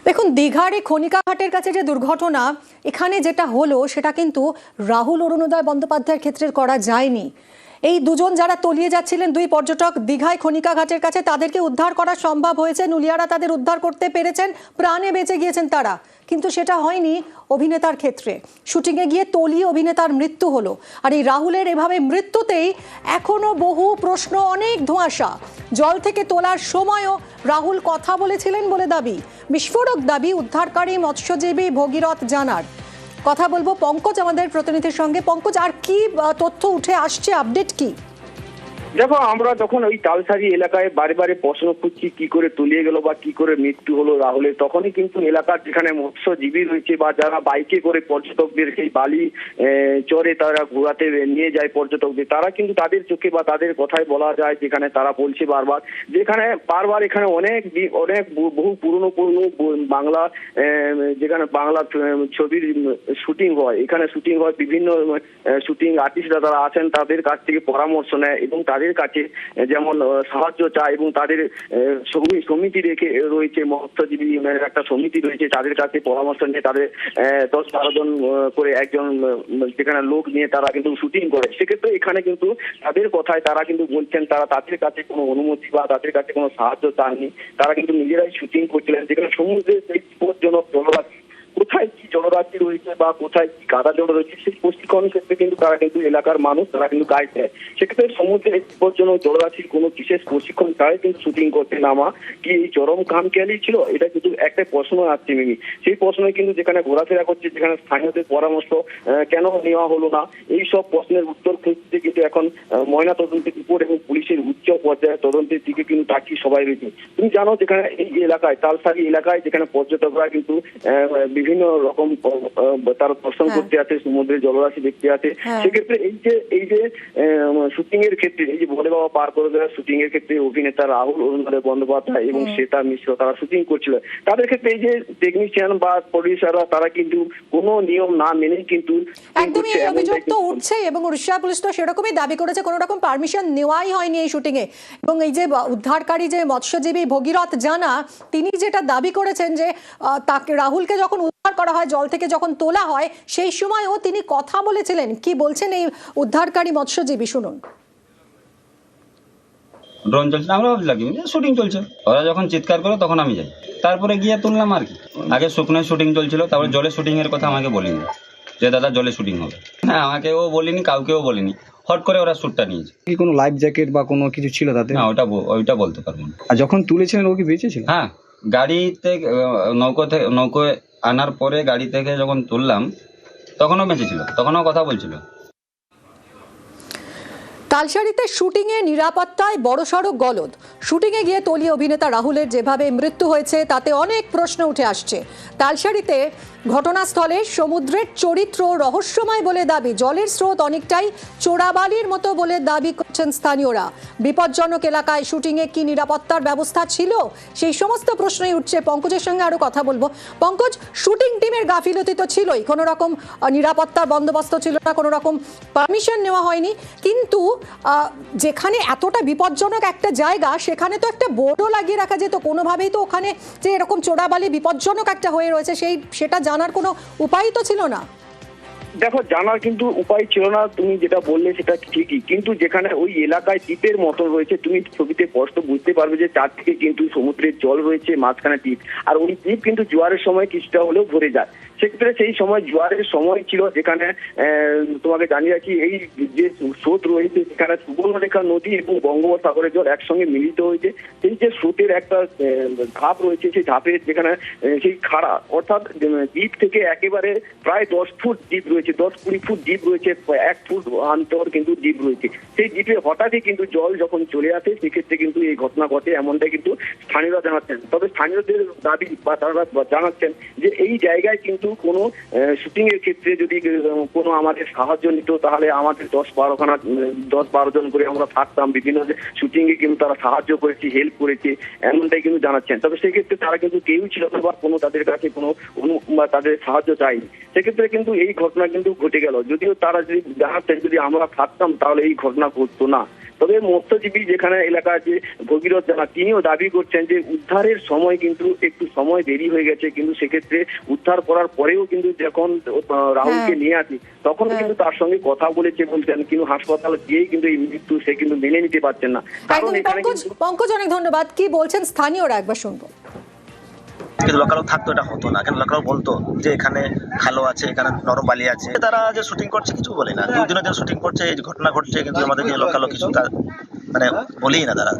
দেখুন, দীঘার এই খনিকাঘাটের কাছে যে দুর্ঘটনা এখানে যেটা হলো সেটা কিন্তু রাহুল অরুণোদয় বন্দ্যোপাধ্যায়ের ক্ষেত্রে করা যায়নি। এই দুজন যারা তলিয়ে যাচ্ছিলেন, দুই পর্যটক দীঘায় খনিকাঘাটের কাছে, তাদেরকে উদ্ধার করা সম্ভব হয়েছে, নুলিয়ারা তাদের উদ্ধার করতে পেরেছেন, প্রাণে বেঁচে গিয়েছেন তারা। কিন্তু সেটা হয়নি অভিনেতার ক্ষেত্রে। শুটিংয়ে গিয়ে তলিয়ে অভিনেতার মৃত্যু হলো। আর এই রাহুলের এভাবে মৃত্যুতেই এখনো বহু প্রশ্ন, অনেক ধোঁয়াশা। জল থেকে তোলার সময়ও রাহুল কথা বলেছিলেন বলে দাবি, বিস্ফোরক দাবি উদ্ধারকারী মৎস্যজীবী ভগীরথ জানার। কথা বলবো পঙ্কজ আমাদের প্রতিনিধির সঙ্গে। পঙ্কজ, আর কি তথ্য উঠে আসছে, আপডেট কি? দেখো, আমরা যখন ওই তালসারি এলাকায় বারে বারে প্রশ্ন করছি কি করে তলিয়ে গেল বা কি করে মৃত্যু হলো রাহুলের, তখনই কিন্তু এলাকার যেখানে মৎস্যজীবী রয়েছে বা যারা বাইকে করে পর্যটকদের সেই বালি চরে তারা ঘোরাতে নিয়ে যায় পর্যটকদের, তারা কিন্তু তাদের চোখে বা তাদের কথায় বলা যায়, যেখানে তারা বলছে বারবার, যেখানে বারবার এখানে অনেক বহু পুরনো বাংলা, যেখানে বাংলা ছবির শুটিং হয়, এখানে শুটিং হয়, বিভিন্ন শুটিং আর্টিস্টরা তারা আছেন, তাদের কাছ থেকে পরামর্শ নেয় এবং তাদের কাছে যেমন সাহায্য চায় এবং তাদের সমিতি রেখে রয়েছে, মৎস্যজীবী একটা সমিতি রয়েছে, তাদের কাছে পরামর্শ নিয়ে তাদের 10-12 জন করে একজন যেখানে লোক নিয়ে তারা কিন্তু শুটিং করে। সেক্ষেত্রে এখানে কিন্তু তাদের কথায় তারা কিন্তু বলছেন তারা তাদের কাছে কোনো অনুমতি বা তাদের কাছে কোনো সাহায্য চাননি, তারা কিন্তু নিজেরাই শুটিং করছিলেন। যেখানে সমুদ্রের সেই বিপজ্জনক জলরাশি, কোথায় কি জলরাশি রয়েছে বা কোথায় কি কাদা জল রয়েছে, সেই প্রশিক্ষণের ক্ষেত্রে কিন্তু তারা কিন্তু এলাকার মানুষ তারা কিন্তু গাইড দেয়। সেক্ষেত্রে সমুদ্রের বিপজ্জনক জলরাশির কোনো বিশেষ প্রশিক্ষণ ছাড়াই কিন্তু শুটিং করতে নামা কি এই চরম খামখেয়ালি ছিল? এটা কিন্তু একটা প্রশ্ন আসছে মিমি। সেই প্রশ্নে কিন্তু যেখানে ঘোরাফেরা করছে, যেখানে স্থানীয়দের পরামর্শ কেন নেওয়া হলো না, এই সব প্রশ্নের উত্তর খুঁজতে কিন্তু এখন ময়না তদন্তের রিপোর্ট এবং পুলিশের উচ্চ পর্যায়ে তদন্তের দিকে কিন্তু তাকিয়ে সবাই রয়েছে। তুমি জানো, যেখানে এই এলাকায় তালসারি এলাকায় যেখানে পর্যটকরা কিন্তু বিভিন্ন রকম তার দর্শন করতে আছে, সমুদ্রের জলরাশি দেখতে আছে, সেক্ষেত্রে এই যে শুটিং এর ক্ষেত্রে, এই যে ভোলে বাবা পার করে দেওয়ার শুটিং এর ক্ষেত্রে অভিনেতা রাহুল অরুণোদয় বন্দ্যোপাধ্যায় এবং শ্বেতা মিশ্র তারা শুটিং করছিল, তাদের ক্ষেত্রে এই যে টেকনিশিয়ান বা প্রডিউসাররা তারা কিন্তু কোনো নিয়ম না মেনেই কিন্তু একদমই এই অভিযোগ তো উঠছে এবং উড়িষ্যা পুলিশ তো সেরকমই দাবি করেছে, কোনো রকম পারমিশন নেওয়াই হয়নি এই শুটিং এ। এবং এই যে উদ্ধারকারী যে মৎস্যজীবী ভগীরথ জানা, তিনি যেটা দাবি করেছেন যে তাকে, রাহুলকে যখন উদ্ধার করা হয়, জল থেকে যখন তোলা হয়, সেই সময়ও তিনি কথা বলেছিলেন। কি বলছেন এই উদ্ধারকারী মৎস্যজীবী, শুনুন। ড্রোন চলছে, আমরা ভাবছিলাম শুটিং চলছে, ওরা যখন চিৎকার করে তখন আমি যাই, তারপরে গিয়ে তুললাম আর কি। আগে শুকনোয় শুটিং চলছিল, তারপরে জলে শুটিং এর কথা আমাকে বলিনি যে দাদা জলে শুটিং হবে, হ্যাঁ আমাকেও বলিনি, কাউকেও বলিনি, হট করে ওরা শ্যুটটা নিয়েছে। কি কোনো লাইফ জ্যাকেট বা কোনো কিছু ছিল তাতে? না, ওইটা বলতে পারবো না। আর যখন তুলেছিলেন ও কি বেঁচে ছিল? হ্যাঁ, গাড়িতে নৌকোয় আনার পরে গাড়ি থেকে যখন তুললাম তখনও বেঁচে ছিল, তখনও কথা বলছিল। তালসারিতে শুটিংয়ে নিরাপত্তায় বড়সড় গলদ। শুটিংয়ে গিয়ে তলিয়ে অভিনেতা রাহুলের যেভাবে মৃত্যু হয়েছে তাতে অনেক প্রশ্ন উঠে আসছে। তালসারিতে ঘটনাস্থলে সমুদ্রের চরিত্র রহস্যময় বলে দাবি, জলের স্রোত অনেকটাই চোরাবালির মতো বলে দাবি করছেন স্থানীয়রা। বিপজ্জনক এলাকায় শুটিংয়ে কি নিরাপত্তার ব্যবস্থা ছিল, সেই সমস্ত প্রশ্নই উঠছে। পঙ্কজের সঙ্গে আরো কথা বলবো। পঙ্কজ, শুটিং টিমের গাফিলতি তো ছিলই, কোনো রকম নিরাপত্তার বন্দোবস্ত ছিল না, কোনো রকম পারমিশন নেওয়া হয়নি, কিন্তু যেখানে এতটা বিপজ্জনক একটা জায়গা সেখানে তো একটা বোর্ডও লাগিয়ে রাখা যেত কোনোভাবেই। তো ওখানে যে এরকম চোরাবালি বিপজ্জনক একটা হয়ে রয়েছে সেটা জানার কোনো উপায় তো ছিল না। দেখো, জানার কিন্তু উপায় ছিল না, তুমি যেটা বললে সেটা ঠিকই, কিন্তু যেখানে ওই এলাকায় দ্বীপের মতো রয়েছে, তুমি ছবিতে স্পষ্ট বুঝতে পারবে যে চারদিকে কিন্তু সমুদ্রের জল রয়েছে, মাঝখানে দ্বীপ, আর ওই দ্বীপ কিন্তু জোয়ারের সময় কিছুটা হলেও ভরে যায়। সেক্ষেত্রে সেই সময় জোয়ারের সময় ছিল, যেখানে তোমাকে জানিয়ে রাখি এই যে স্রোত রয়েছে, সেখানে সুবর্ণরেখা নদী এবং বঙ্গোপসাগরের জল একসঙ্গে মিলিত হয়েছে। সেই যে স্রোতের একটা ধাপ রয়েছে, সেই ধাপের যেখানে সেই খাড়া, অর্থাৎ দ্বীপ থেকে একেবারে প্রায় 10 ফুট দ্বীপ রয়েছে, 10-20 ফুট দ্বীপ রয়েছে, 1 ফুট অন্তর কিন্তু দ্বীপ রয়েছে। সেই দ্বীপে হঠাৎই কিন্তু জল যখন চলে আসে, সেক্ষেত্রে কিন্তু এই ঘটনা ঘটে, এমনটাই কিন্তু স্থানীয়রা জানাচ্ছেন। তবে স্থানীয়দের দাবি বা তারা জানাচ্ছেন যে এই জায়গায় কিন্তু কোনো শুটিং এর ক্ষেত্রে যদি কোনো আমাদের সাহায্য নিত, তাহলে আমাদের 10-12 জন করে আমরা থাকতাম, বিভিন্ন শুটিং এ কিন্তু তারা সাহায্য করেছে, হেল্প করেছে, এমনটাই কিন্তু জানাচ্ছেন। তবে সেক্ষেত্রে তারা কিন্তু কেউই ছিল না বা কোনো তাদের কাছে কোনো তাদের সাহায্য চায়নি। সেক্ষেত্রে কিন্তু এই ঘটনা কিন্তু ঘটে গেল। যদিও তারা যদি জানাতেন যদি আমরা থাকতাম তাহলে এই ঘটনা ঘটতো না। তবে মৎস্যজীবী যেখানে এলাকা যে ভগীরথ জানা তিনিও দাবি করছেন যে উদ্ধারের সময় কিন্তু একটু সময় দেরি হয়ে গেছে, কিন্তু সেক্ষেত্রে উদ্ধার করার পরেও কিন্তু যখন রাহুলকে নিয়ে আসি তখন কিন্তু তার সঙ্গে কথা বলেছে বলছেন, কিন্তু হাসপাতালে গিয়েই কিন্তু এই মৃত্যু সে কিন্তু মেনে নিতে পারছেন না। কারণ একদম এখানে পঙ্কজ অনেক ধন্যবাদ। কি বলছেন স্থানীয়রা একবার শুনবো। কিন্তু লোকালও থাকতো এটা হতো না, কেন লোকালও বলতো যে এখানে খালো আছে, এখানে নরম বালি আছে, তারা যে শুটিং করছে কিছু বলে না, 2 দিনের জন্য শুটিং করছে, এই ঘটনা ঘটছে, কিন্তু আমাদেরকে লোকালও কিছু মানে বলেই না তারা।